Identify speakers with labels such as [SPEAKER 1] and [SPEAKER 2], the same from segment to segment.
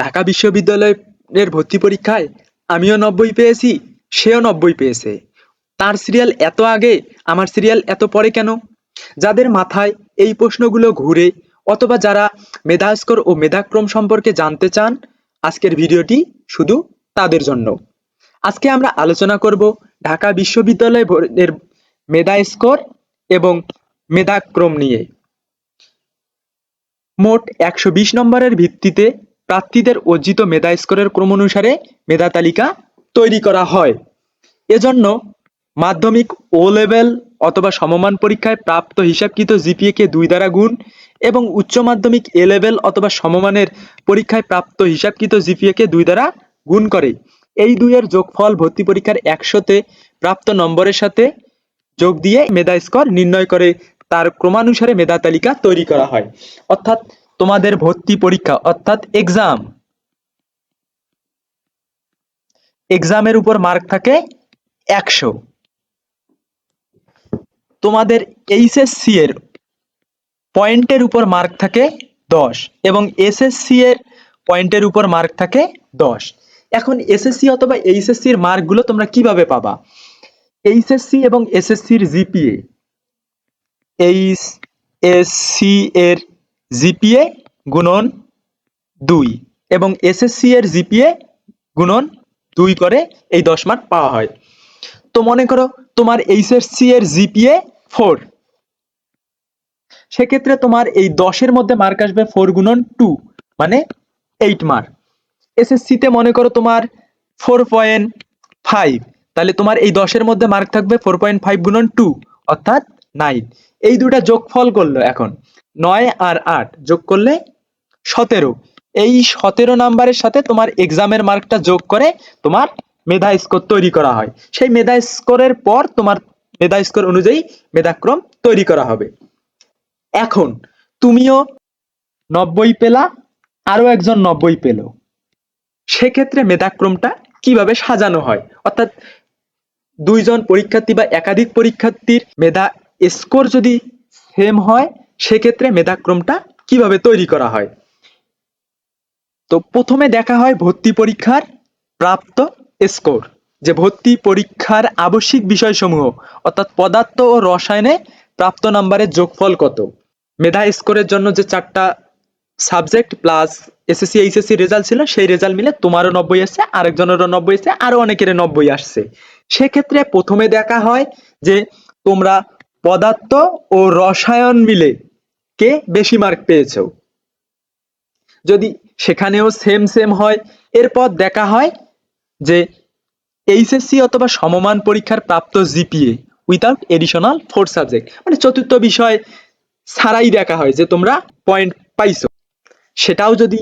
[SPEAKER 1] ঢাকা বিশ্ববিদ্যালয়ের ভর্তি পরীক্ষায় আমিও 90 পেয়েছি, সেও 90 পেয়েছে। তার সিরিয়াল এত আগে, আমার সিরিয়াল এত পরে কেন? যাদের মাথায় এই প্রশ্নগুলো ঘুরে অথবা যারা মেধা স্কোর ও মেধাক্রম সম্পর্কে জানতে চান, আজকের ভিডিওটি শুধু তাদের জন্য। আজকে আমরা আলোচনা করব ঢাকা বিশ্ববিদ্যালয়ের মেধা স্কোর এবং মেধাক্রম নিয়ে। মোট 120 নম্বরের ভিত্তিতে প্রার্থীদের অর্জিত মেধা স্কোরের ক্রমানুসারে মেধা তালিকা তৈরি করা হয়। এজন্য মাধ্যমিক ও লেভেল অথবা সমমান পরীক্ষায় প্রাপ্ত হিসাবকৃত জিপিএ কে 2 দ্বারা গুণ এবং উচ্চ মাধ্যমিক এ লেভেল অথবা সমমানের পরীক্ষায় প্রাপ্ত হিসাবকৃত জিপিএ কে 2 দ্বারা গুণ করে এই দুইয়ের যোগফল ভর্তি পরীক্ষার 100-তে প্রাপ্ত নম্বরের সাথে যোগ দিয়ে মেধা স্কোর নির্ণয় করে তার ক্রমানুসারে মেধা তালিকা তৈরি করা হয়। অর্থাৎ তোমাদের ভর্তি পরীক্ষা অর্থাৎ এক্সামের উপর মার্ক থাকে 100। তোমাদের এইচএসসি এর পয়েন্টের উপর মার্ক থাকে 10 এবং এসএসসি এর পয়েন্টের উপর মার্ক থাকে 10। এখন এসএসসি অথবা এইচএসসি এর মার্কগুলো তোমরা কিভাবে পাবা? এইচএসসি এবং এসএসসি এর জিপিএ, এইচএসসি এর জিপিএ গুণন 2 এবং এসএসসি এর জিপিএ গুণন 2 করে এই 10 মার্ক পাওয়া হয়। তো মনে করো তোমার এইচএসসি এর জিপিএ 4, সেক্ষেত্রে তোমার এই 10-এর মধ্যে মার্ক আসবে 4 গুণন 2 মানে 8 মার্ক। এসএসসি তে মনে করো তোমার 4.5, তাহলে তোমার এই 10-এর মধ্যে মার্ক থাকবে 4.5 গুণন 2 অর্থাৎ 9। এই দুটা যোগফল করলো, এখন 9 আর 8 যোগ করলে 17। এই 17 নাম্বারের সাথে তোমার এক্সামের মার্কটা যোগ করে তোমার মেধা স্কোর তৈরি করা হয়। সেই মেধা স্কোরের পর তোমার মেধা স্কোর অনুযায়ী মেধাক্রম তৈরি করা হবে। এখন তুমিও 90 পেলা, আরো একজন 90 পেল, সেক্ষেত্রে মেধাক্রমটা কিভাবে সাজানো হয়, অর্থাৎ দুইজন পরীক্ষার্থী বা একাধিক পরীক্ষার্থীর মেধা স্কোর যদি সেম হয়, সেক্ষেত্রে মেধাক্রমটা কিভাবে তৈরি করা হয়। তো প্রথমে দেখা হয় ভর্তি পরীক্ষার প্রাপ্ত স্কোর, যে ভর্তি পরীক্ষার আবশ্যিক বিষয়সমূহ অর্থাৎ পদার্থ ও রসায়নে প্রাপ্ত নাম্বারের যোগফল কত। মেধা স্কোরের জন্য যে 4টা subject plus SSC HSC result ছিল, সেই রেজাল্ট মিলে তোমারও 90 আসছে, আরেকজনেরও 90 আসছে, আরো অনেকের 90 আসছে। সেক্ষেত্রে প্রথমে দেখা হয় যে তোমরা পদার্থ ও রসায়ন মিলে কে বেশি মার্ক পেয়েছো। যদি সেখানেও সেম সেম হয়, এরপর দেখা হয় যে এইচএসসি অথবা সমমান পরীক্ষার প্রাপ্ত জিপিএ উইথাউট এডিশনাল 4 সাবজেক্ট, মানে চতুর্থ বিষয় ছাড়াই দেখা হয় যে তোমরা পয়েন্ট পাইছো। সেটাও যদি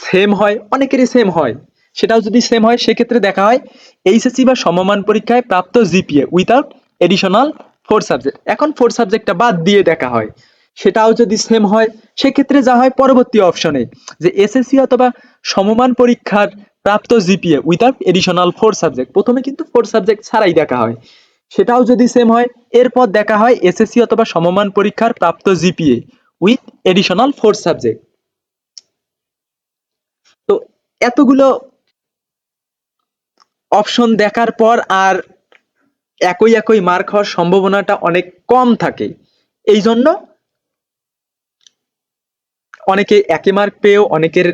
[SPEAKER 1] সেম হয়, অনেকেরই সেম হয়, সেটাও যদি সেম হয়, সেক্ষেত্রে দেখা হয় এইচএসসি বা সমমান পরীক্ষায় প্রাপ্ত জিপিএ উইথাউট এডিশনাল 4 সাবজেক্ট। এখন 4 সাবজেক্টটা বাদ দিয়ে দেখা হয়, সেটাও যদি সেম হয়, সেক্ষেত্রে যা হয় পরবর্তী অপশনে যে এসএসসি অথবা সমমান পরীক্ষার প্রাপ্ত জিপিএ উইথাউট এডিশনাল 4 সাবজেক্ট। প্রথমে কিন্তু 4 সাবজেক্ট ছাড়াই দেখা হয়, সেটাও যদি সেম হয়, এরপর দেখা হয় এসএসসি অথবা সমমান পরীক্ষার প্রাপ্ত জিপিএ উইথ এডিশনাল 4 সাবজেক্ট। তো এতগুলো অপশন দেখার পর আর একই একই মার্ক হওয়ার সম্ভাবনাটা অনেক কম থাকে। এই জন্য অনেকে একই মার্ক পেয়েও অনেকের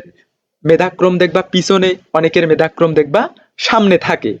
[SPEAKER 1] মেধাক্রম দেখবা পিছনে, অনেকের মেধাক্রম দেখবা সামনে থাকে।